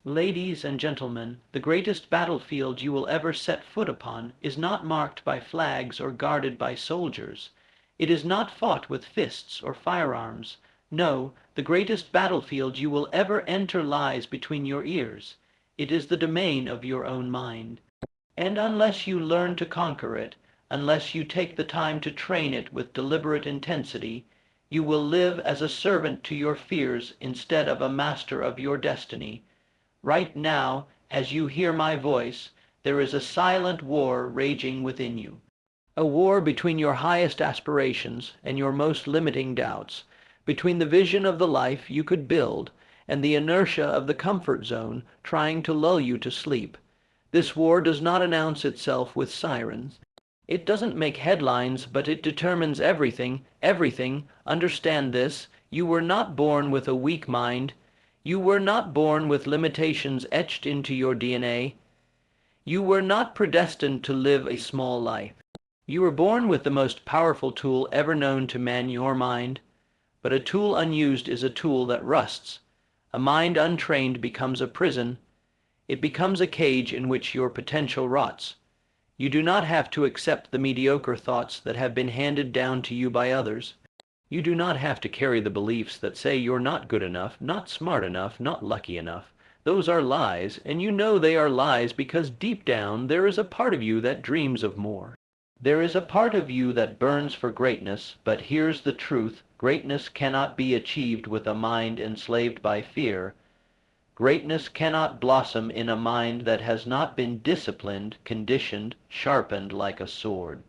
Ladies and gentlemen, the greatest battlefield you will ever set foot upon is not marked by flags or guarded by soldiers. It is not fought with fists or firearms. No, the greatest battlefield you will ever enter lies between your ears. It is the domain of your own mind. And unless you learn to conquer it, unless you take the time to train it with deliberate intensity, you will live as a servant to your fears instead of a master of your destiny. Right now, as you hear my voice, there is a silent war raging within you. A war between your highest aspirations and your most limiting doubts, between the vision of the life you could build and the inertia of the comfort zone trying to lull you to sleep. This war does not announce itself with sirens. It doesn't make headlines, but it determines everything, everything. Understand this. You were not born with a weak mind. You were not born with limitations etched into your DNA. You were not predestined to live a small life. You were born with the most powerful tool ever known to man, your mind. But a tool unused is a tool that rusts. A mind untrained becomes a prison. It becomes a cage in which your potential rots. You do not have to accept the mediocre thoughts that have been handed down to you by others. You do not have to carry the beliefs that say you're not good enough, not smart enough, not lucky enough. Those are lies, and you know they are lies because deep down there is a part of you that dreams of more. There is a part of you that burns for greatness, but here's the truth. Greatness cannot be achieved with a mind enslaved by fear. Greatness cannot blossom in a mind that has not been disciplined, conditioned, sharpened like a sword.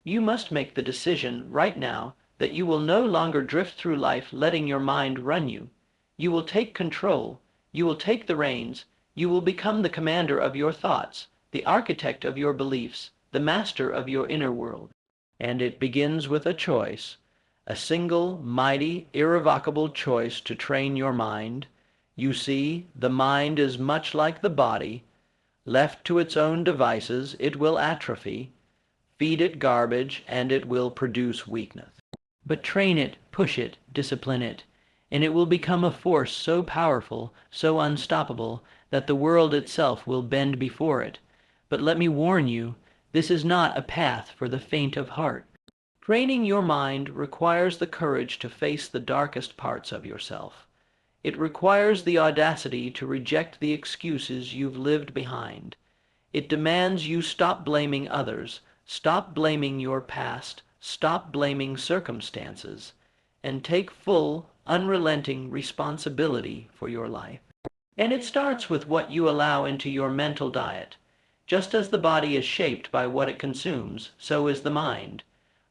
You must make the decision right now that you will no longer drift through life letting your mind run you. You will take control. You will take the reins. You will become the commander of your thoughts, the architect of your beliefs, the master of your inner world. And it begins with a choice, a single, mighty, irrevocable choice to train your mind. You see, the mind is much like the body. Left to its own devices, it will atrophy. Feed it garbage, and it will produce weakness. But train it, push it, discipline it, and it will become a force so powerful, so unstoppable, that the world itself will bend before it. But let me warn you, this is not a path for the faint of heart. Training your mind requires the courage to face the darkest parts of yourself. It requires the audacity to reject the excuses you've lived behind. It demands you stop blaming others, stop blaming your past, stop blaming circumstances, and take full, unrelenting responsibility for your life. And it starts with what you allow into your mental diet. Just as the body is shaped by what it consumes, so is the mind.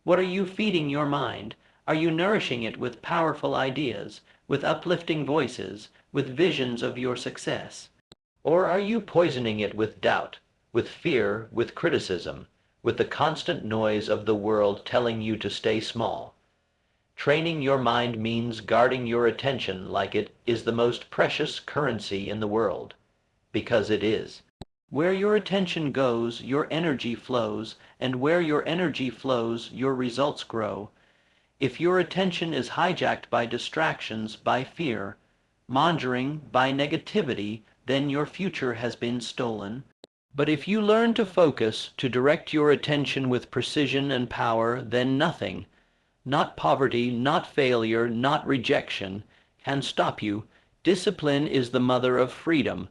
What are you feeding your mind? Are you nourishing it with powerful ideas, with uplifting voices, with visions of your success? Or are you poisoning it with doubt, with fear, with criticism, with the constant noise of the world telling you to stay small? Training your mind means guarding your attention like it is the most precious currency in the world, because it is. Where your attention goes, your energy flows, and where your energy flows, your results grow. If your attention is hijacked by distractions, by fear, mongering, by negativity, then your future has been stolen. But if you learn to focus, to direct your attention with precision and power, then nothing, not poverty, not failure, not rejection, can stop you. Discipline is the mother of freedom.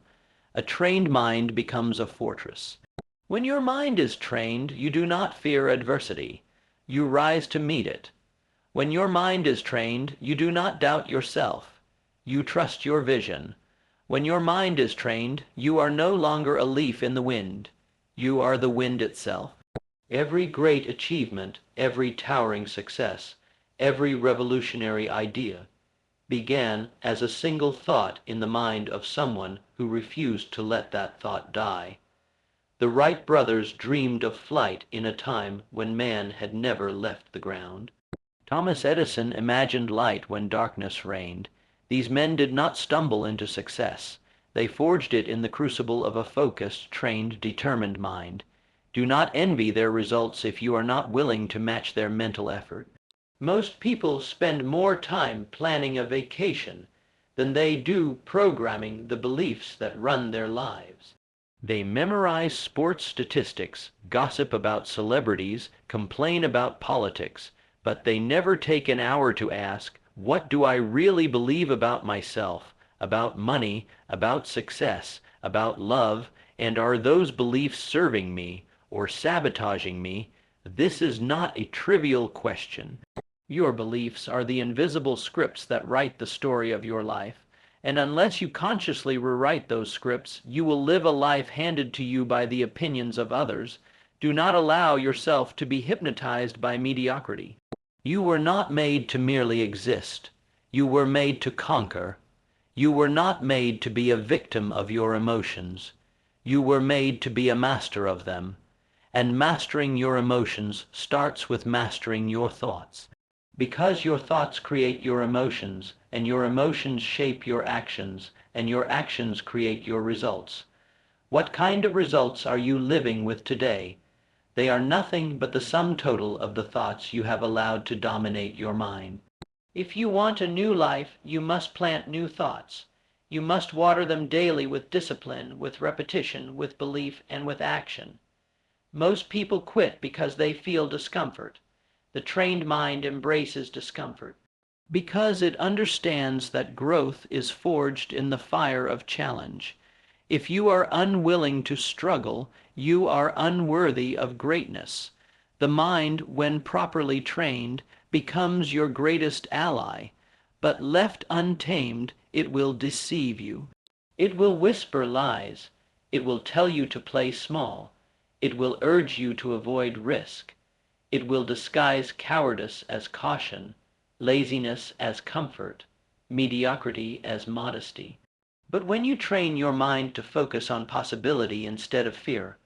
A trained mind becomes a fortress. When your mind is trained, you do not fear adversity. You rise to meet it. When your mind is trained, you do not doubt yourself. You trust your vision. When your mind is trained, you are no longer a leaf in the wind. You are the wind itself. Every great achievement, every towering success, every revolutionary idea began as a single thought in the mind of someone who refused to let that thought die. The Wright brothers dreamed of flight in a time when man had never left the ground. Thomas Edison imagined light when darkness reigned. These men did not stumble into success. They forged it in the crucible of a focused, trained, determined mind. Do not envy their results if you are not willing to match their mental effort. Most people spend more time planning a vacation than they do programming the beliefs that run their lives. They memorize sports statistics, gossip about celebrities, complain about politics, but they never take an hour to ask, what do I really believe about myself, about money, about success, about love, and are those beliefs serving me or sabotaging me? This is not a trivial question. Your beliefs are the invisible scripts that write the story of your life, and unless you consciously rewrite those scripts, you will live a life handed to you by the opinions of others. Do not allow yourself to be hypnotized by mediocrity. You were not made to merely exist. You were made to conquer. You were not made to be a victim of your emotions. You were made to be a master of them. And mastering your emotions starts with mastering your thoughts. Because your thoughts create your emotions, and your emotions shape your actions, and your actions create your results. What kind of results are you living with today? They are nothing but the sum total of the thoughts you have allowed to dominate your mind. If you want a new life, you must plant new thoughts. You must water them daily with discipline, with repetition, with belief, and with action. Most people quit because they feel discomfort. The trained mind embraces discomfort because it understands that growth is forged in the fire of challenge. If you are unwilling to struggle, you are unworthy of greatness. The mind, when properly trained, becomes your greatest ally, but left untamed, it will deceive you. It will whisper lies. It will tell you to play small. It will urge you to avoid risk. It will disguise cowardice as caution, laziness as comfort, mediocrity as modesty. But when you train your mind to focus on possibility instead of fear,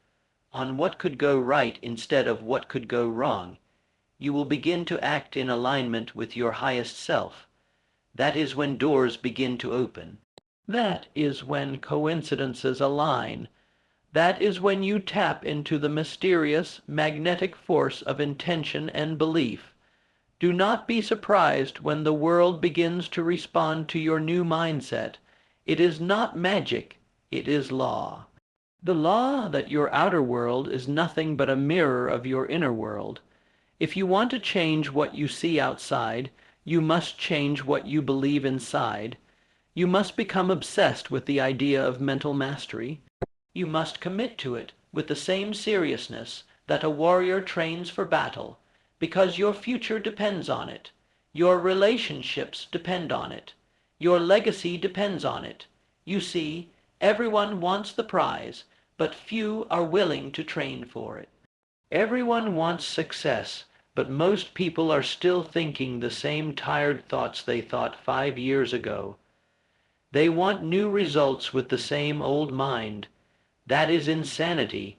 on what could go right instead of what could go wrong, you will begin to act in alignment with your highest self. That is when doors begin to open. That is when coincidences align. That is when you tap into the mysterious, magnetic force of intention and belief. Do not be surprised when the world begins to respond to your new mindset. It is not magic, it is law. The law that your outer world is nothing but a mirror of your inner world. If you want to change what you see outside, you must change what you believe inside. You must become obsessed with the idea of mental mastery. You must commit to it with the same seriousness that a warrior trains for battle, because your future depends on it. Your relationships depend on it. Your legacy depends on it. You see, everyone wants the prize, but few are willing to train for it. Everyone wants success, but most people are still thinking the same tired thoughts they thought 5 years ago. They want new results with the same old mind. That is insanity.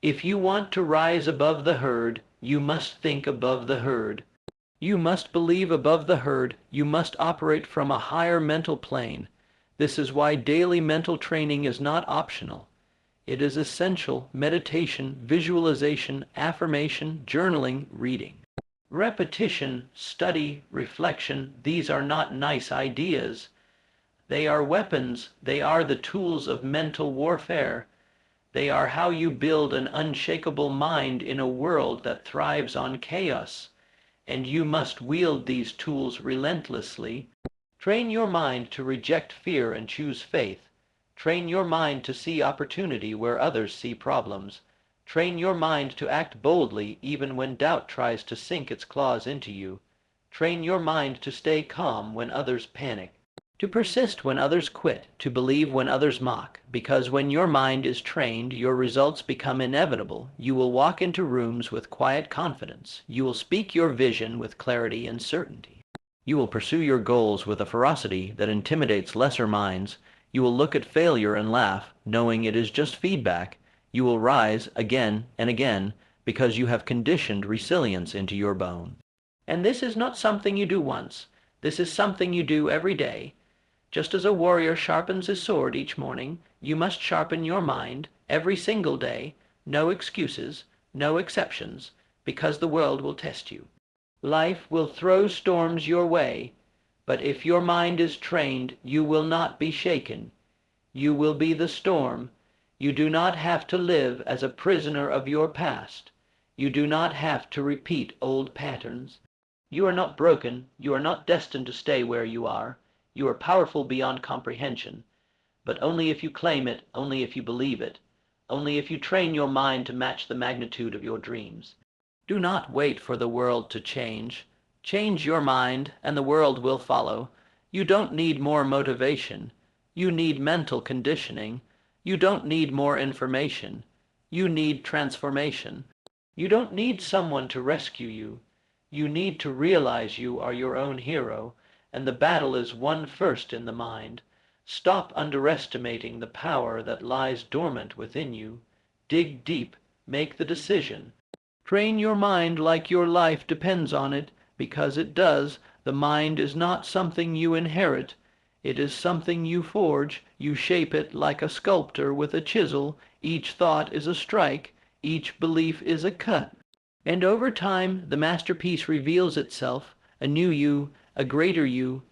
If you want to rise above the herd, you must think above the herd. You must believe above the herd. You must operate from a higher mental plane. This is why daily mental training is not optional. It is essential: meditation, visualization, affirmation, journaling, reading. Repetition, study, reflection, these are not nice ideas. They are weapons. They are the tools of mental warfare. They are how you build an unshakable mind in a world that thrives on chaos. And you must wield these tools relentlessly. Train your mind to reject fear and choose faith. Train your mind to see opportunity where others see problems. Train your mind to act boldly even when doubt tries to sink its claws into you. Train your mind to stay calm when others panic, to persist when others quit, to believe when others mock, because when your mind is trained, your results become inevitable. You will walk into rooms with quiet confidence. You will speak your vision with clarity and certainty. You will pursue your goals with a ferocity that intimidates lesser minds. You will look at failure and laugh, knowing it is just feedback. You will rise again and again because you have conditioned resilience into your bone. And this is not something you do once. This is something you do every day. Just as a warrior sharpens his sword each morning, you must sharpen your mind every single day. No excuses, no exceptions, because the world will test you. Life will throw storms your way, But if your mind is trained, you will not be shaken. You will be the storm. You do not have to live as a prisoner of your past. You do not have to repeat old patterns. You are not broken. You are not destined to stay where you are. You are powerful beyond comprehension, but only if you claim it, only if you believe it, only if you train your mind to match the magnitude of your dreams. Do not wait for the world to change. Change your mind, and the world will follow. You don't need more motivation. You need mental conditioning. You don't need more information. You need transformation. You don't need someone to rescue you. You need to realize you are your own hero, and the battle is won first in the mind. Stop underestimating the power that lies dormant within you. Dig deep. Make the decision. Train your mind like your life depends on it, because it does. The mind is not something you inherit. It is something you forge. You shape it like a sculptor with a chisel. Each thought is a strike. Each belief is a cut. And over time, the masterpiece reveals itself, a new you, a greater you,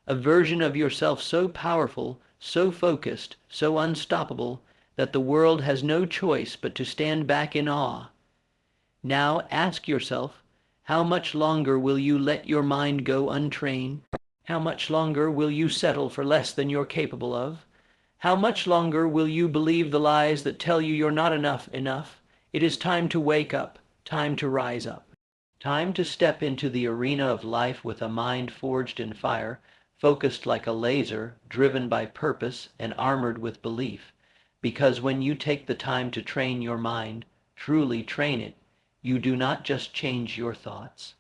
a version of yourself so powerful, so focused, so unstoppable, that the world has no choice but to stand back in awe. Now ask yourself, how much longer will you let your mind go untrained? How much longer will you settle for less than you're capable of? How much longer will you believe the lies that tell you you're not enough? It is time to wake up, time to rise up. Time to step into the arena of life with a mind forged in fire, focused like a laser, driven by purpose and armored with belief. Because when you take the time to train your mind, truly train it, you do not just change your thoughts.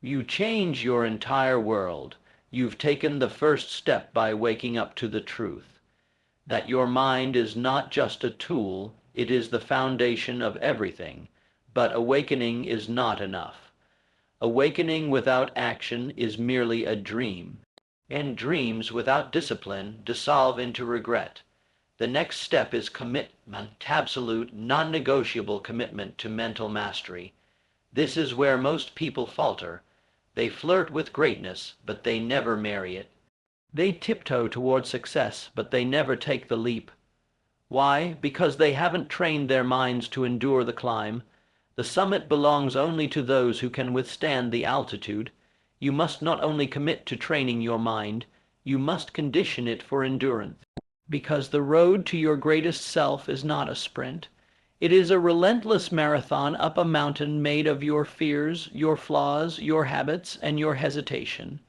You change your entire world. You've taken the first step by waking up to the truth, that your mind is not just a tool, it is the foundation of everything. But awakening is not enough. Awakening without action is merely a dream, and dreams without discipline dissolve into regret. The next step is commitment, absolute, non-negotiable commitment to mental mastery. This is where most people falter. They flirt with greatness, but they never marry it. They tiptoe toward success, but they never take the leap. Why? Because they haven't trained their minds to endure the climb. The summit belongs only to those who can withstand the altitude. You must not only commit to training your mind, you must condition it for endurance. Because the road to your greatest self is not a sprint. It is a relentless marathon up a mountain made of your fears, your flaws, your habits, and your hesitation.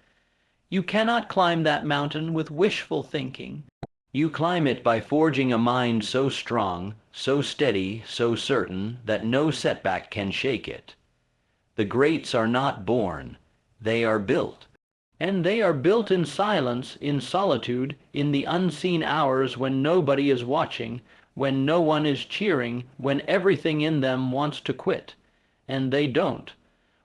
You cannot climb that mountain with wishful thinking. You climb it by forging a mind so strong, so steady, so certain, that no setback can shake it. The greats are not born, they are built. And they are built in silence, in solitude, in the unseen hours when nobody is watching, when no one is cheering, when everything in them wants to quit. And they don't.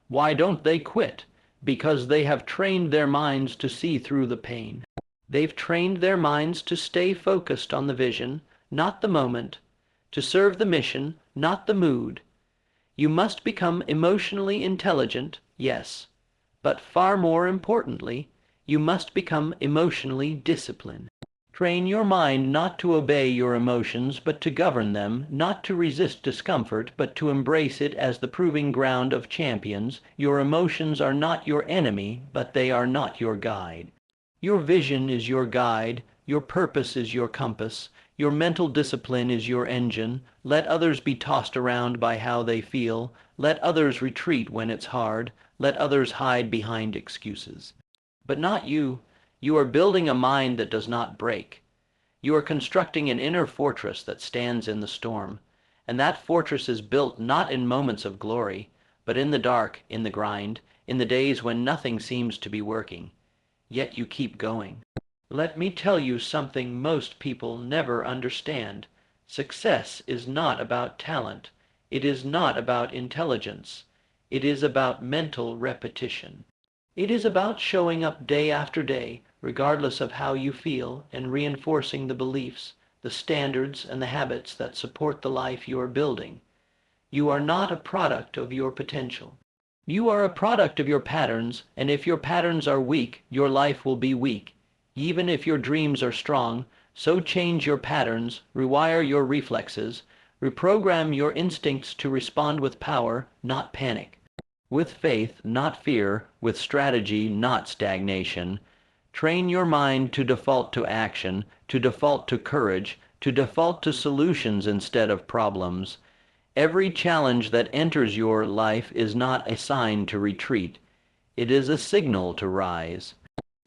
Why don't they quit? Because they have trained their minds to see through the pain. They've trained their minds to stay focused on the vision, not the moment, to serve the mission, not the mood. You must become emotionally intelligent, yes, but far more importantly, you must become emotionally disciplined. Train your mind not to obey your emotions, but to govern them, not to resist discomfort, but to embrace it as the proving ground of champions. Your emotions are not your enemy, but they are not your guide. Your vision is your guide, your purpose is your compass, your mental discipline is your engine. Let others be tossed around by how they feel. Let others retreat when it's hard. Let others hide behind excuses. But not you. You are building a mind that does not break. You are constructing an inner fortress that stands in the storm. And that fortress is built not in moments of glory, but in the dark, in the grind, in the days when nothing seems to be working. Yet you keep going. Let me tell you something most people never understand. Success is not about talent. It is not about intelligence. It is about mental repetition. It is about showing up day after day, regardless of how you feel, and reinforcing the beliefs, the standards, and the habits that support the life you are building. You are not a product of your potential. You are a product of your patterns, and if your patterns are weak, your life will be weak. Even if your dreams are strong, so change your patterns, rewire your reflexes, reprogram your instincts to respond with power, not panic. With faith, not fear, with strategy, not stagnation. Train your mind to default to action, to default to courage, to default to solutions instead of problems. Every challenge that enters your life is not a sign to retreat. It is a signal to rise.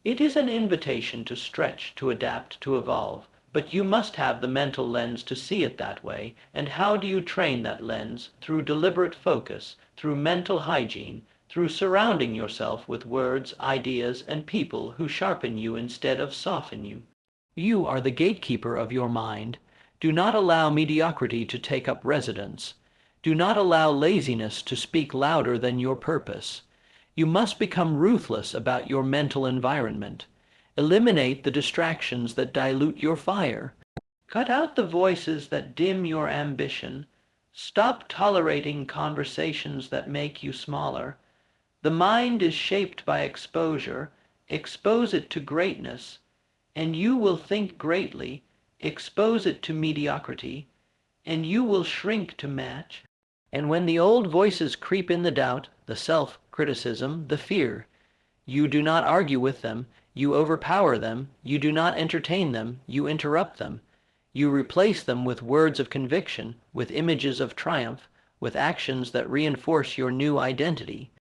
It is an invitation to stretch, to adapt, to evolve. But you must have the mental lens to see it that way. And how do you train that lens? Through deliberate focus, through mental hygiene, through surrounding yourself with words, ideas, and people who sharpen you instead of soften you. You are the gatekeeper of your mind. Do not allow mediocrity to take up residence. Do not allow laziness to speak louder than your purpose. You must become ruthless about your mental environment. Eliminate the distractions that dilute your fire. Cut out the voices that dim your ambition. Stop tolerating conversations that make you smaller. The mind is shaped by exposure. Expose it to greatness, and you will think greatly. Expose it to mediocrity, and you will shrink to match. And when the old voices creep in, the doubt, the self-criticism, the fear, you do not argue with them, you overpower them, you do not entertain them, you interrupt them. You replace them with words of conviction, with images of triumph, with actions that reinforce your new identity.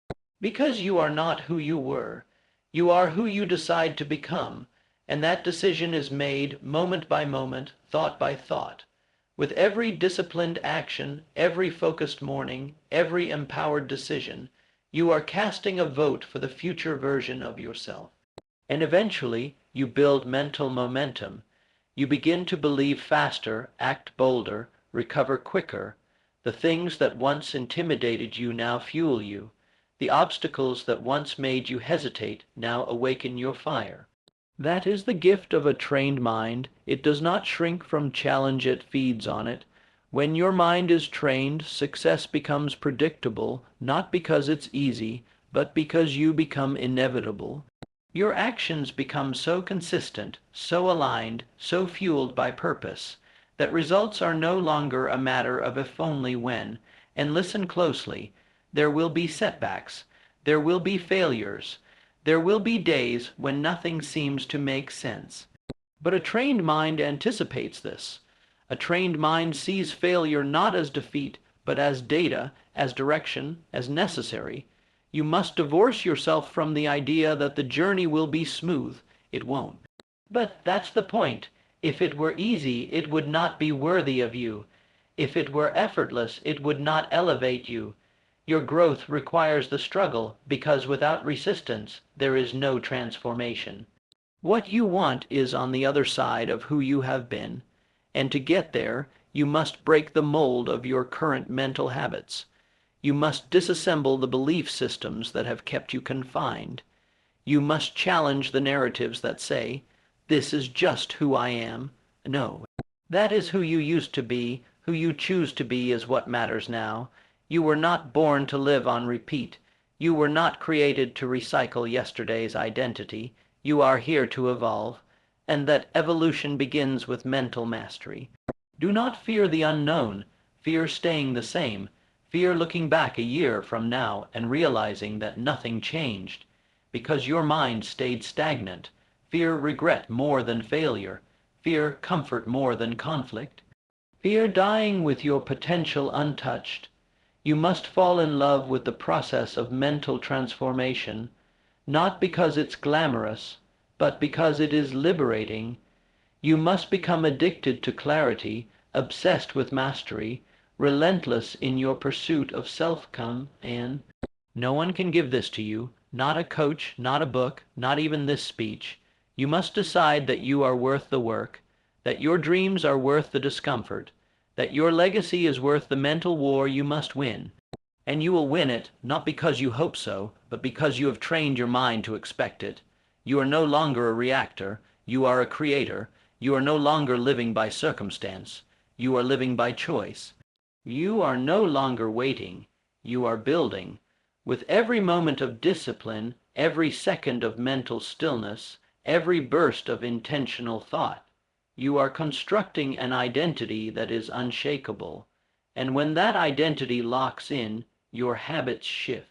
Because you are not who you were, you are who you decide to become, and that decision is made moment by moment, thought by thought. With every disciplined action, every focused morning, every empowered decision, you are casting a vote for the future version of yourself. And eventually, you build mental momentum. You begin to believe faster, act bolder, recover quicker. The things that once intimidated you now fuel you. The obstacles that once made you hesitate now awaken your fire. That is the gift of a trained mind. It does not shrink from challenge, it feeds on it. When your mind is trained, success becomes predictable, not because it's easy, but because you become inevitable. Your actions become so consistent, so aligned, so fueled by purpose, that results are no longer a matter of if only when. And listen closely. There will be setbacks. There will be failures. There will be days when nothing seems to make sense. But a trained mind anticipates this. A trained mind sees failure not as defeat, but as data, as direction, as necessary. You must divorce yourself from the idea that the journey will be smooth. It won't. But that's the point. If it were easy, it would not be worthy of you. If it were effortless, it would not elevate you. Your growth requires the struggle, because without resistance, there is no transformation. What you want is on the other side of who you have been, and to get there, you must break the mold of your current mental habits. You must disassemble the belief systems that have kept you confined. You must challenge the narratives that say, "This is just who I am." No, that is who you used to be. Who you choose to be is what matters now. You were not born to live on repeat. You were not created to recycle yesterday's identity. You are here to evolve, and that evolution begins with mental mastery. Do not fear the unknown. Fear staying the same. Fear looking back a year from now and realizing that nothing changed, because your mind stayed stagnant. Fear regret more than failure. Fear comfort more than conflict. Fear dying with your potential untouched. You must fall in love with the process of mental transformation, not because it's glamorous, but because it is liberating. You must become addicted to clarity, obsessed with mastery, relentless in your pursuit of self-command. No one can give this to you, not a coach, not a book, not even this speech. You must decide that you are worth the work, that your dreams are worth the discomfort, that your legacy is worth the mental war you must win. And you will win it, not because you hope so, but because you have trained your mind to expect it. You are no longer a reactor. You are a creator. You are no longer living by circumstance. You are living by choice. You are no longer waiting. You are building. With every moment of discipline, every second of mental stillness, every burst of intentional thought, you are constructing an identity that is unshakable. And when that identity locks in, your habits shift.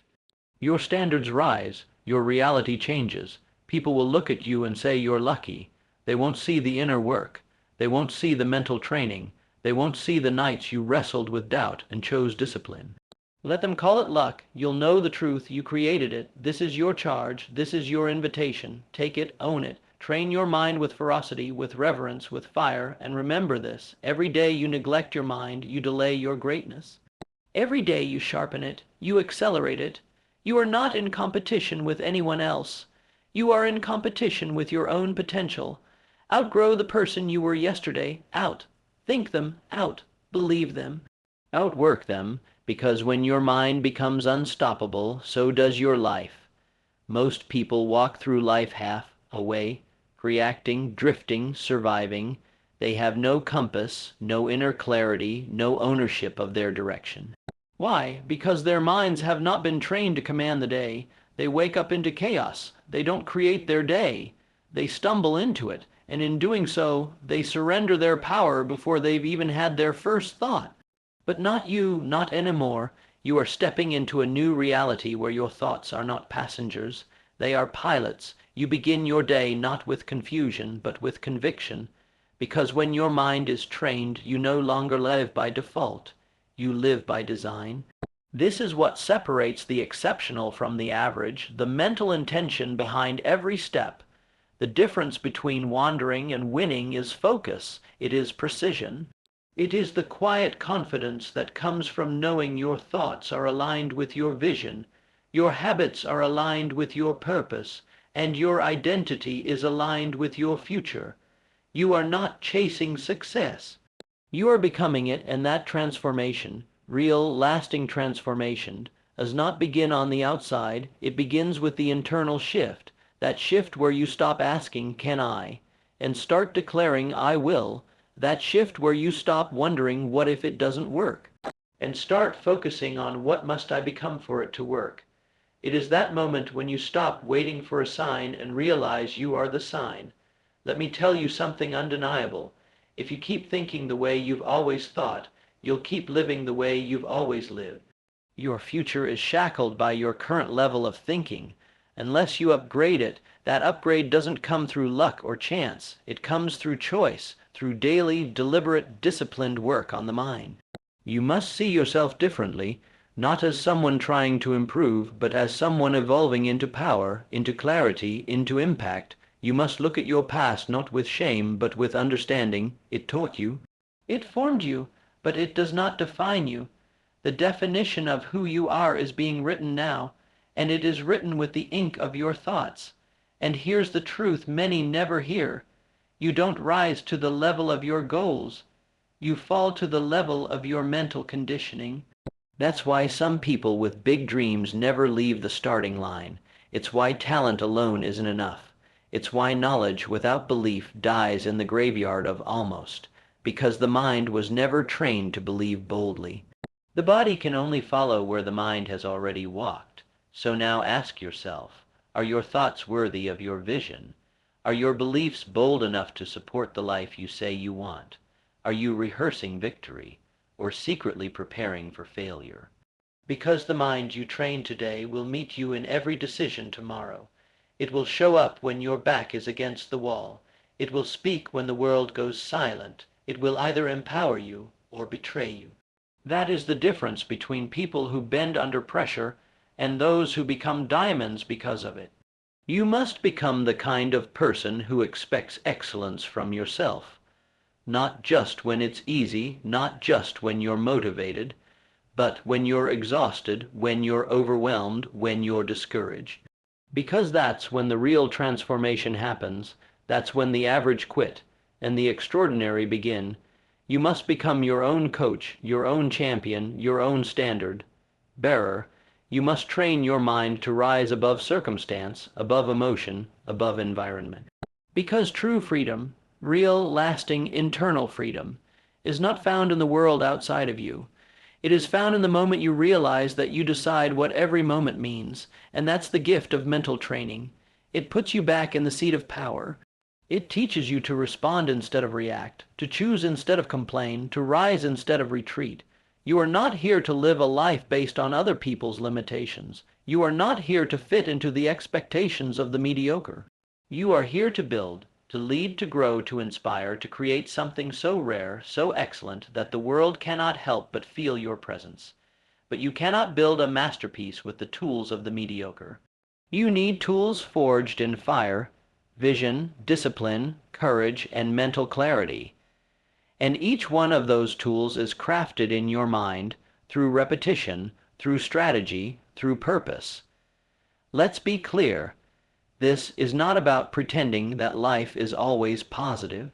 Your standards rise, your reality changes. People will look at you and say you're lucky. They won't see the inner work. They won't see the mental training. They won't see the nights you wrestled with doubt and chose discipline. Let them call it luck. You'll know the truth. You created it. This is your charge. This is your invitation. Take it, own it. Train your mind with ferocity, with reverence, with fire, and remember this. Every day you neglect your mind, you delay your greatness. Every day you sharpen it, you accelerate it. You are not in competition with anyone else. You are in competition with your own potential. Outgrow the person you were yesterday. Out. Think them. Out. Believe them. Outwork them, because when your mind becomes unstoppable, so does your life. Most people walk through life half away, reacting, drifting, surviving. They have no compass, no inner clarity, no ownership of their direction. Why? Because their minds have not been trained to command the day. They wake up into chaos. They don't create their day. They stumble into it, and in doing so, they surrender their power before they've even had their first thought. But not you, not anymore. You are stepping into a new reality where your thoughts are not passengers. They are pilots. You begin your day not with confusion, but with conviction. Because when your mind is trained, you no longer live by default. You live by design. This is what separates the exceptional from the average, the mental intention behind every step. The difference between wandering and winning is focus. It is precision. It is the quiet confidence that comes from knowing your thoughts are aligned with your vision, your habits are aligned with your purpose, and your identity is aligned with your future. You are not chasing success. You are becoming it, and that transformation, real, lasting transformation, does not begin on the outside. It begins with the internal shift, that shift where you stop asking, "Can I?" and start declaring, "I will." That shift where you stop wondering, "What if it doesn't work?" and start focusing on, "What must I become for it to work?" It is that moment when you stop waiting for a sign and realize you are the sign. Let me tell you something undeniable. If you keep thinking the way you've always thought, you'll keep living the way you've always lived. Your future is shackled by your current level of thinking. Unless you upgrade it, that upgrade doesn't come through luck or chance. It comes through choice, through daily, deliberate, disciplined work on the mind. You must see yourself differently, not as someone trying to improve, but as someone evolving into power, into clarity, into impact. You must look at your past not with shame, but with understanding. It taught you. It formed you, but it does not define you. The definition of who you are is being written now, and it is written with the ink of your thoughts. And here's the truth many never hear. You don't rise to the level of your goals. You fall to the level of your mental conditioning. That's why some people with big dreams never leave the starting line. It's why talent alone isn't enough. It's why knowledge without belief dies in the graveyard of almost, because the mind was never trained to believe boldly. The body can only follow where the mind has already walked. So now ask yourself, are your thoughts worthy of your vision? Are your beliefs bold enough to support the life you say you want? Are you rehearsing victory, or secretly preparing for failure? Because the mind you train today will meet you in every decision tomorrow. It will show up when your back is against the wall. It will speak when the world goes silent. It will either empower you or betray you. That is the difference between people who bend under pressure and those who become diamonds because of it. You must become the kind of person who expects excellence from yourself. Not just when it's easy, not just when you're motivated, but when you're exhausted, when you're overwhelmed, when you're discouraged. Because that's when the real transformation happens. That's when the average quit and the extraordinary begin. You must become your own coach, your own champion, your own standard bearer. You must train your mind to rise above circumstance, above emotion, above environment. Because true freedom, real, lasting, internal freedom, is not found in the world outside of you. It is found in the moment you realize that you decide what every moment means, and that's the gift of mental training. It puts you back in the seat of power. It teaches you to respond instead of react, to choose instead of complain, to rise instead of retreat. You are not here to live a life based on other people's limitations. You are not here to fit into the expectations of the mediocre. You are here to build, to lead, to grow, to inspire, to create something so rare, so excellent, that the world cannot help but feel your presence. But you cannot build a masterpiece with the tools of the mediocre. You need tools forged in fire, vision, discipline, courage, and mental clarity. And each one of those tools is crafted in your mind through repetition, through strategy, through purpose. Let's be clear. This is not about pretending that life is always positive.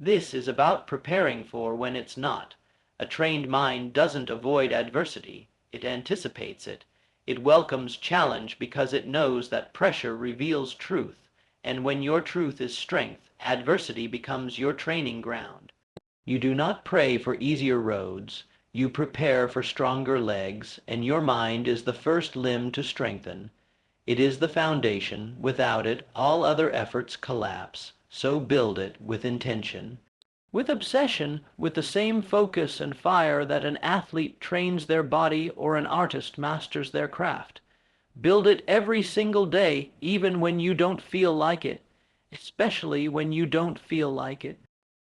This is about preparing for when it's not. A trained mind doesn't avoid adversity. It anticipates it. It welcomes challenge because it knows that pressure reveals truth. And when your truth is strength, adversity becomes your training ground. You do not pray for easier roads. You prepare for stronger legs, and your mind is the first limb to strengthen. It is the foundation. Without it, all other efforts collapse. So build it with intention, with obsession, with the same focus and fire that an athlete trains their body or an artist masters their craft. Build it every single day, even when you don't feel like it, especially when you don't feel like it,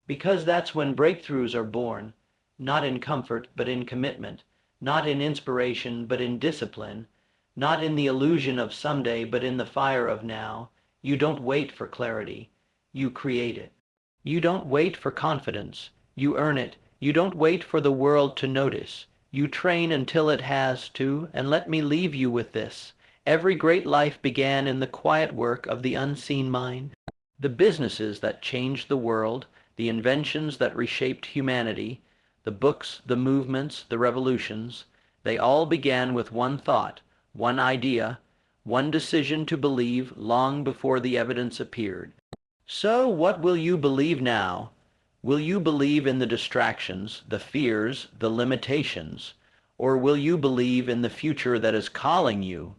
because that's when breakthroughs are born, not in comfort but in commitment, not in inspiration but in discipline, not in the illusion of someday, but in the fire of now. You don't wait for clarity. You create it. You don't wait for confidence. You earn it. You don't wait for the world to notice. You train until it has to, and let me leave you with this. Every great life began in the quiet work of the unseen mind. The businesses that changed the world, the inventions that reshaped humanity, the books, the movements, the revolutions, they all began with one thought, one idea, one decision to believe long before the evidence appeared. So what will you believe now? Will you believe in the distractions, the fears, the limitations? Or will you believe in the future that is calling you?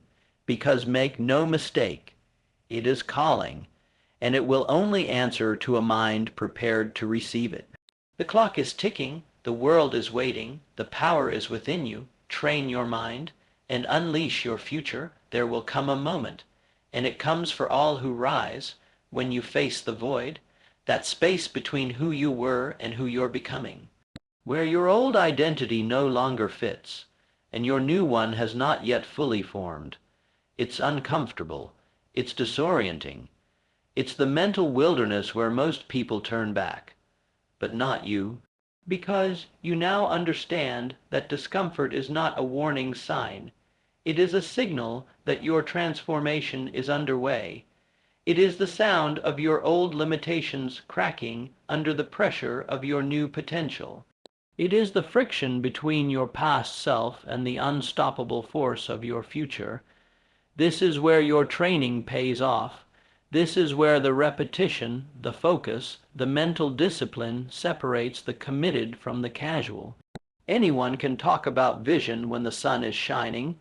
Because make no mistake, it is calling, and it will only answer to a mind prepared to receive it. The clock is ticking, the world is waiting, the power is within you. Train your mind and unleash your future. There will come a moment, and it comes for all who rise, when you face the void, that space between who you were and who you're becoming, where your old identity no longer fits, and your new one has not yet fully formed. It's uncomfortable. It's disorienting. It's the mental wilderness where most people turn back. But not you, because you now understand that discomfort is not a warning sign. It is a signal that your transformation is underway. It is the sound of your old limitations cracking under the pressure of your new potential. It is the friction between your past self and the unstoppable force of your future. This is where your training pays off. This is where the repetition, the focus, the mental discipline separates the committed from the casual. Anyone can talk about vision when the sun is shining.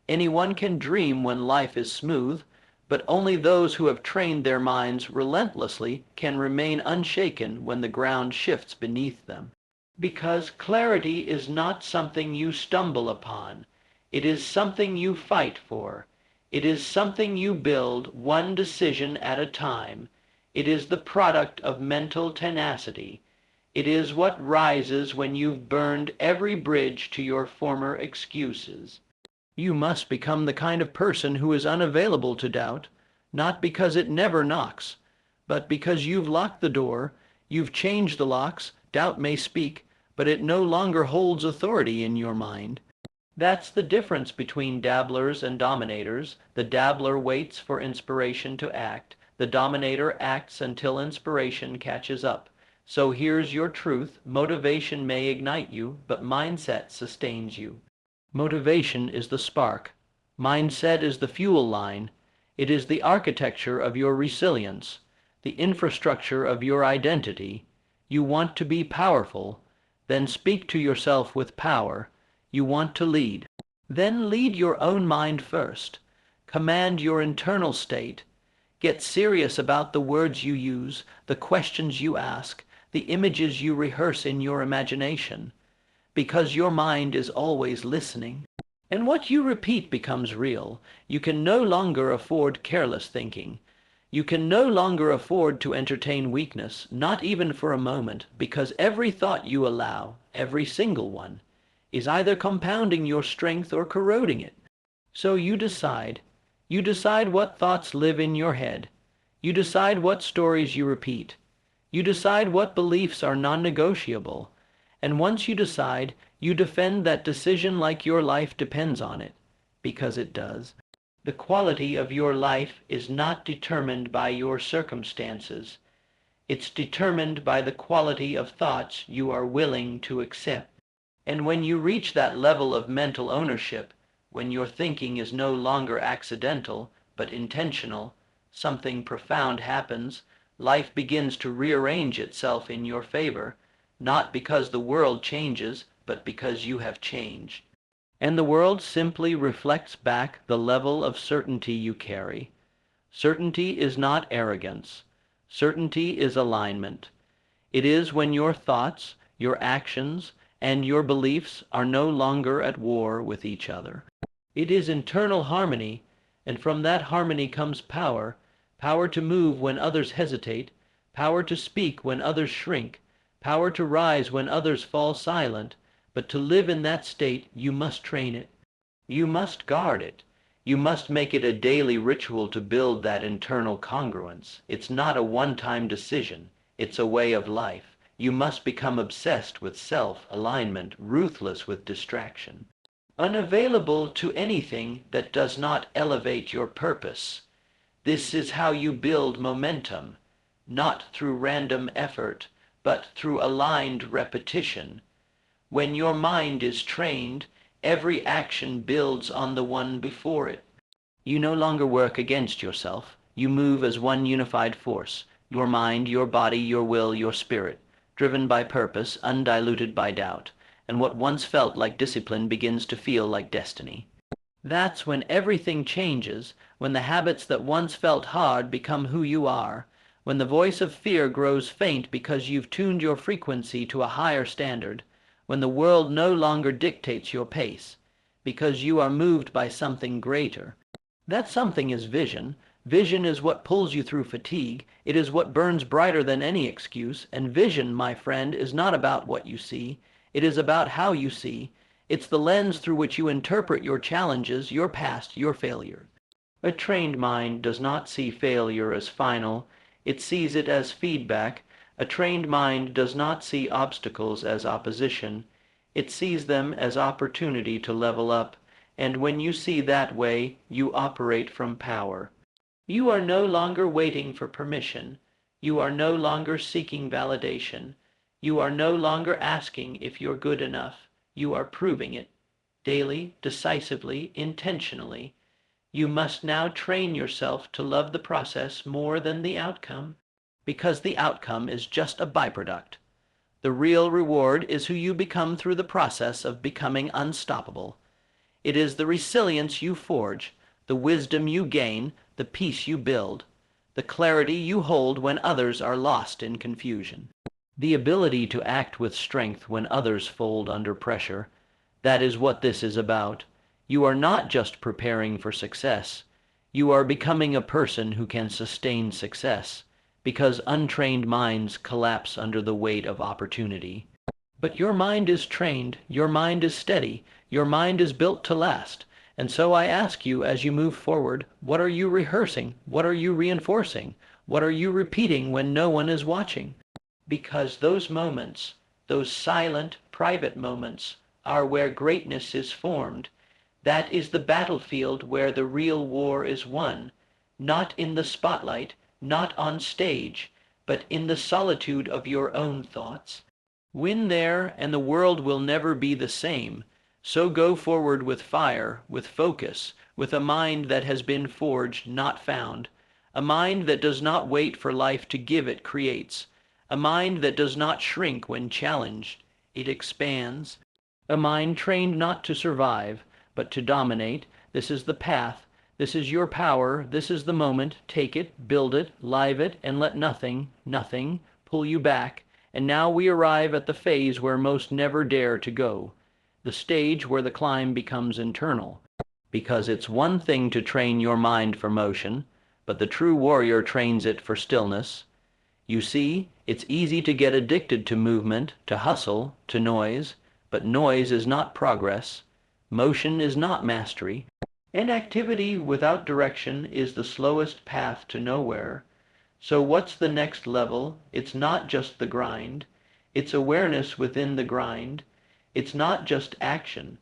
Anyone can dream when life is smooth, but only those who have trained their minds relentlessly can remain unshaken when the ground shifts beneath them. Because clarity is not something you stumble upon. It is something you fight for. It is something you build one decision at a time. It is the product of mental tenacity. It is what rises when you've burned every bridge to your former excuses. You must become the kind of person who is unavailable to doubt, not because it never knocks, but because you've locked the door, you've changed the locks. Doubt may speak, but it no longer holds authority in your mind. That's the difference between dabblers and dominators. The dabbler waits for inspiration to act. The dominator acts until inspiration catches up. So here's your truth. Motivation may ignite you, but mindset sustains you. Motivation is the spark. Mindset is the fuel line. It is the architecture of your resilience, the infrastructure of your identity. You want to be powerful, then speak to yourself with power. You want to lead. Then lead your own mind first. Command your internal state. Get serious about the words you use, the questions you ask, the images you rehearse in your imagination, because your mind is always listening. And what you repeat becomes real. You can no longer afford careless thinking. You can no longer afford to entertain weakness, not even for a moment, because every thought you allow, every single one, is either compounding your strength or corroding it. So you decide. You decide what thoughts live in your head. You decide what stories you repeat. You decide what beliefs are non-negotiable. And once you decide, you defend that decision like your life depends on it, because it does. The quality of your life is not determined by your circumstances. It's determined by the quality of thoughts you are willing to accept. And when you reach that level of mental ownership, when your thinking is no longer accidental, but intentional, something profound happens. Life begins to rearrange itself in your favor, not because the world changes, but because you have changed. And the world simply reflects back the level of certainty you carry. Certainty is not arrogance. Certainty is alignment. It is when your thoughts, your actions, and your beliefs are no longer at war with each other. It is internal harmony, and from that harmony comes power, power to move when others hesitate, power to speak when others shrink, power to rise when others fall silent. But to live in that state, you must train it. You must guard it. You must make it a daily ritual to build that internal congruence. It's not a one-time decision. It's a way of life. You must become obsessed with self-alignment, ruthless with distraction, unavailable to anything that does not elevate your purpose. This is how you build momentum, not through random effort, but through aligned repetition. When your mind is trained, every action builds on the one before it. You no longer work against yourself. You move as one unified force, your mind, your body, your will, your spirit, driven by purpose, undiluted by doubt, and what once felt like discipline begins to feel like destiny. That's when everything changes, when the habits that once felt hard become who you are, when the voice of fear grows faint because you've tuned your frequency to a higher standard, when the world no longer dictates your pace, because you are moved by something greater. That something is vision. Vision is what pulls you through fatigue. It is what burns brighter than any excuse. And vision, my friend, is not about what you see. It is about how you see. It's the lens through which you interpret your challenges, your past, your failure. A trained mind does not see failure as final. It sees it as feedback. A trained mind does not see obstacles as opposition. It sees them as opportunity to level up, and when you see that way, you operate from power. You are no longer waiting for permission. You are no longer seeking validation. You are no longer asking if you're good enough. You are proving it, daily, decisively, intentionally. You must now train yourself to love the process more than the outcome, because the outcome is just a byproduct. The real reward is who you become through the process of becoming unstoppable. It is the resilience you forge, the wisdom you gain, the peace you build, the clarity you hold when others are lost in confusion, the ability to act with strength when others fold under pressure. That is what this is about. You are not just preparing for success. You are becoming a person who can sustain success, because untrained minds collapse under the weight of opportunity. But your mind is trained, your mind is steady, your mind is built to last. And so I ask you as you move forward, what are you rehearsing? What are you reinforcing? What are you repeating when no one is watching? Because those moments, those silent, private moments, are where greatness is formed. That is the battlefield where the real war is won, not in the spotlight, not on stage, but in the solitude of your own thoughts. Win there, and the world will never be the same. So go forward with fire, with focus, with a mind that has been forged, not found, a mind that does not wait for life to give it creates, a mind that does not shrink when challenged. It expands. A mind trained not to survive, but to dominate. This is the path. This is your power. This is the moment. Take it, build it, live it, and let nothing, nothing, pull you back. And now we arrive at the phase where most never dare to go, the stage where the climb becomes internal. Because it's one thing to train your mind for motion, but the true warrior trains it for stillness. You see, it's easy to get addicted to movement, to hustle, to noise, but noise is not progress. Motion is not mastery. And activity without direction is the slowest path to nowhere. So what's the next level? It's not just the grind. It's awareness within the grind. It's not just action.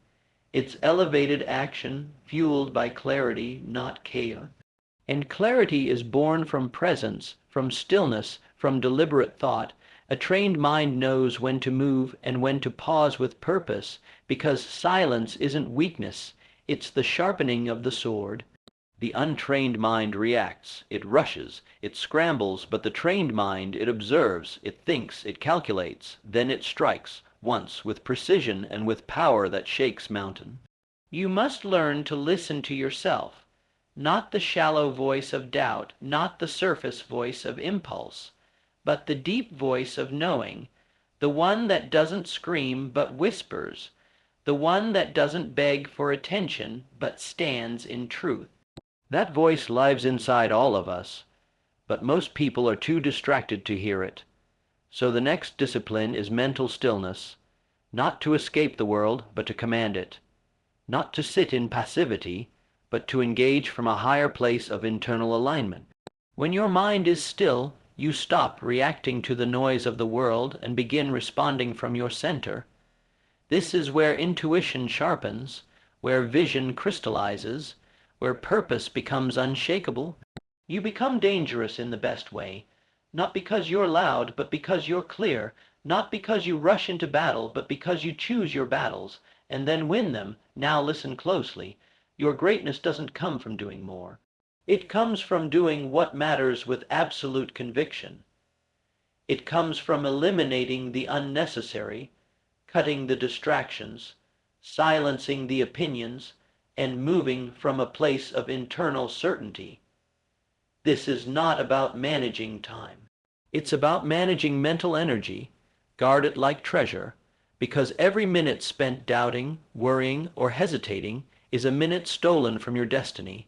It's elevated action fueled by clarity, not chaos. And clarity is born from presence, from stillness, from deliberate thought. A trained mind knows when to move and when to pause with purpose, because silence isn't weakness, it's the sharpening of the sword. The untrained mind reacts, it rushes, it scrambles, but the trained mind, it observes, it thinks, it calculates, then it strikes, once with precision and with power that shakes mountain. You must learn to listen to yourself, not the shallow voice of doubt, not the surface voice of impulse, but the deep voice of knowing, the one that doesn't scream but whispers, the one that doesn't beg for attention but stands in truth. That voice lives inside all of us, but most people are too distracted to hear it. So the next discipline is mental stillness, not to escape the world, but to command it, not to sit in passivity, but to engage from a higher place of internal alignment. When your mind is still, you stop reacting to the noise of the world and begin responding from your center. This is where intuition sharpens, where vision crystallizes, where purpose becomes unshakable. You become dangerous in the best way, not because you're loud, but because you're clear, not because you rush into battle, but because you choose your battles, and then win them. Now listen closely. Your greatness doesn't come from doing more. It comes from doing what matters with absolute conviction. It comes from eliminating the unnecessary, cutting the distractions, silencing the opinions, and moving from a place of internal certainty. This is not about managing time. It's about managing mental energy. Guard it like treasure, because every minute spent doubting, worrying, or hesitating is a minute stolen from your destiny.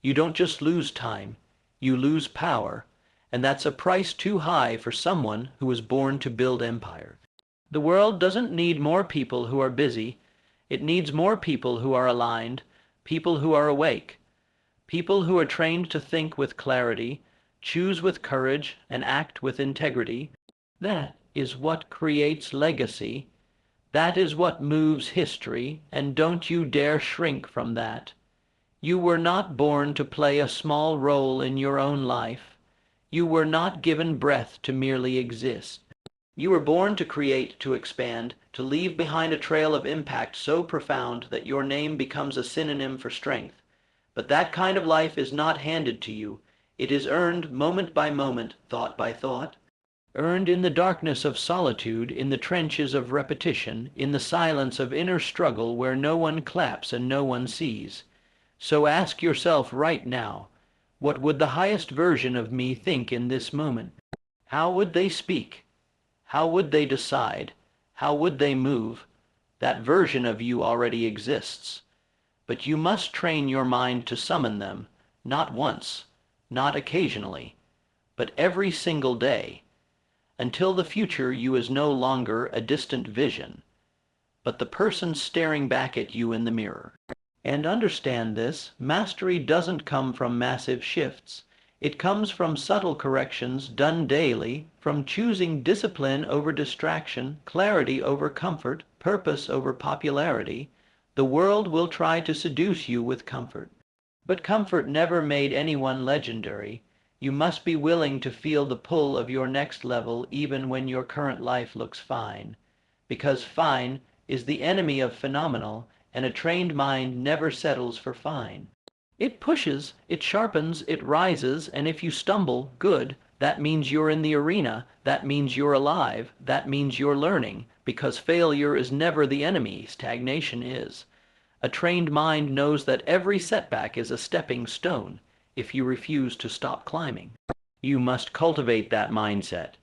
You don't just lose time, you lose power, and that's a price too high for someone who was born to build empires. The world doesn't need more people who are busy. It needs more people who are aligned, people who are awake, people who are trained to think with clarity, choose with courage, and act with integrity. That is what creates legacy. That is what moves history, and don't you dare shrink from that. You were not born to play a small role in your own life. You were not given breath to merely exist. You were born to create, to expand, to leave behind a trail of impact so profound that your name becomes a synonym for strength. But that kind of life is not handed to you. It is earned moment by moment, thought by thought. Earned in the darkness of solitude, in the trenches of repetition, in the silence of inner struggle where no one claps and no one sees. So ask yourself right now, what would the highest version of me think in this moment? How would they speak? How would they decide? How would they move? That version of you already exists. But you must train your mind to summon them, not once, not occasionally, but every single day, until the future you is no longer a distant vision, but the person staring back at you in the mirror. And understand this, mastery doesn't come from massive shifts. It comes from subtle corrections done daily, from choosing discipline over distraction, clarity over comfort, purpose over popularity. The world will try to seduce you with comfort. But comfort never made anyone legendary. You must be willing to feel the pull of your next level even when your current life looks fine. Because fine is the enemy of phenomenal, and a trained mind never settles for fine. It pushes, it sharpens, it rises, and if you stumble, good, That means you're in the arena. That means you're alive. That means you're learning, because failure is never the enemy, stagnation is. A trained mind knows that every setback is a stepping stone if you refuse to stop climbing. You must cultivate that mindset,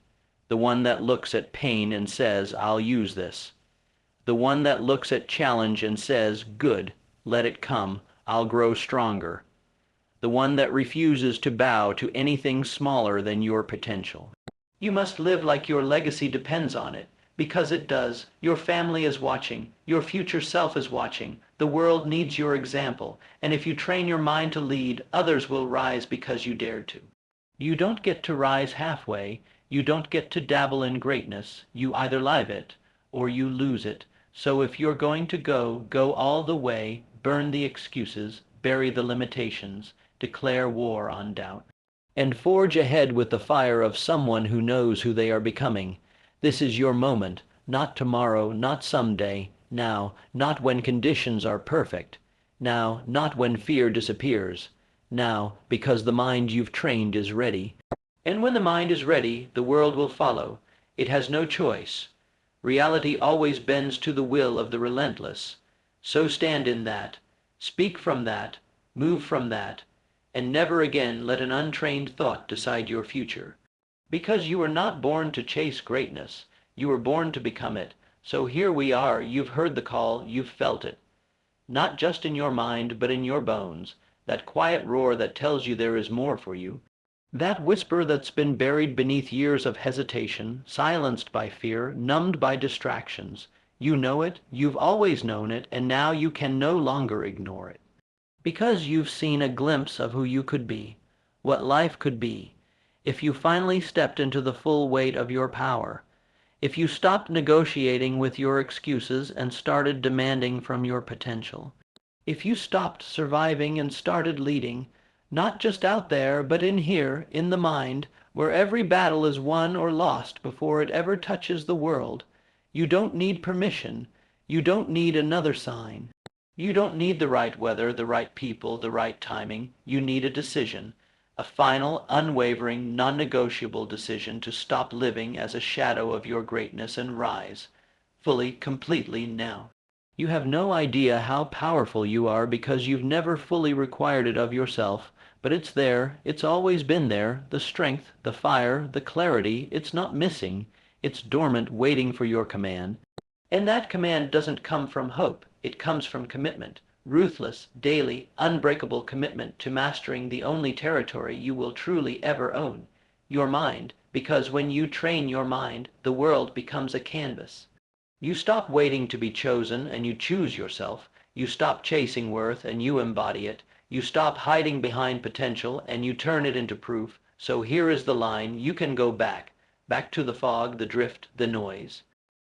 the one that looks at pain and says, I'll use this. The one that looks at challenge and says, good, let it come, I'll grow stronger. The one that refuses to bow to anything smaller than your potential. You must live like your legacy depends on it, because it does. Your family is watching. Your future self is watching. The world needs your example, and if you train your mind to lead, others will rise because you dared to. You don't get to rise halfway. You don't get to dabble in greatness. You either live it, or you lose it. So if you're going to go, go all the way, burn the excuses, bury the limitations, declare war on doubt, and forge ahead with the fire of someone who knows who they are becoming. This is your moment, not tomorrow, not someday, now, not when conditions are perfect, now, not when fear disappears, now, because the mind you've trained is ready. And when the mind is ready, the world will follow. It has no choice. Reality always bends to the will of the relentless. So stand in that, speak from that, move from that, and never again let an untrained thought decide your future. Because you were not born to chase greatness, you were born to become it. So here we are, you've heard the call, you've felt it. Not just in your mind, but in your bones, that quiet roar that tells you there is more for you. That whisper that's been buried beneath years of hesitation, silenced by fear, numbed by distractions. You know it, you've always known it, and now you can no longer ignore it. Because you've seen a glimpse of who you could be, what life could be, if you finally stepped into the full weight of your power, if you stopped negotiating with your excuses and started demanding from your potential, if you stopped surviving and started leading, not just out there, but in here, in the mind, where every battle is won or lost before it ever touches the world. You don't need permission. You don't need another sign. You don't need the right weather, the right people, the right timing. You need a decision, a final, unwavering, non-negotiable decision to stop living as a shadow of your greatness and rise, fully, completely now. You have no idea how powerful you are because you've never fully required it of yourself, but it's there, it's always been there, the strength, the fire, the clarity, it's not missing, it's dormant waiting for your command. And that command doesn't come from hope, it comes from commitment, ruthless, daily, unbreakable commitment to mastering the only territory you will truly ever own, your mind, because when you train your mind, the world becomes a canvas. You stop waiting to be chosen and you choose yourself. You stop chasing worth and you embody it. You stop hiding behind potential and you turn it into proof. So here is the line. You can go back to the fog, the drift, the noise.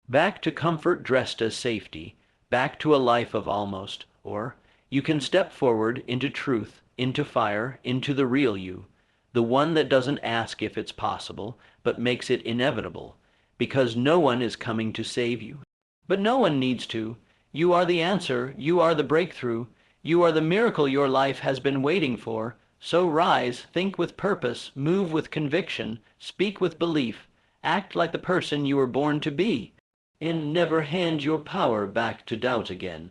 Back to comfort dressed as safety. Back to a life of almost. Or you can step forward into truth, into fire, into the real you. The one that doesn't ask if it's possible, but makes it inevitable. Because no one is coming to save you. But no one needs to. You are the answer. You are the breakthrough. You are the miracle your life has been waiting for. So rise, think with purpose, move with conviction, speak with belief, act like the person you were born to be, and never hand your power back to doubt again.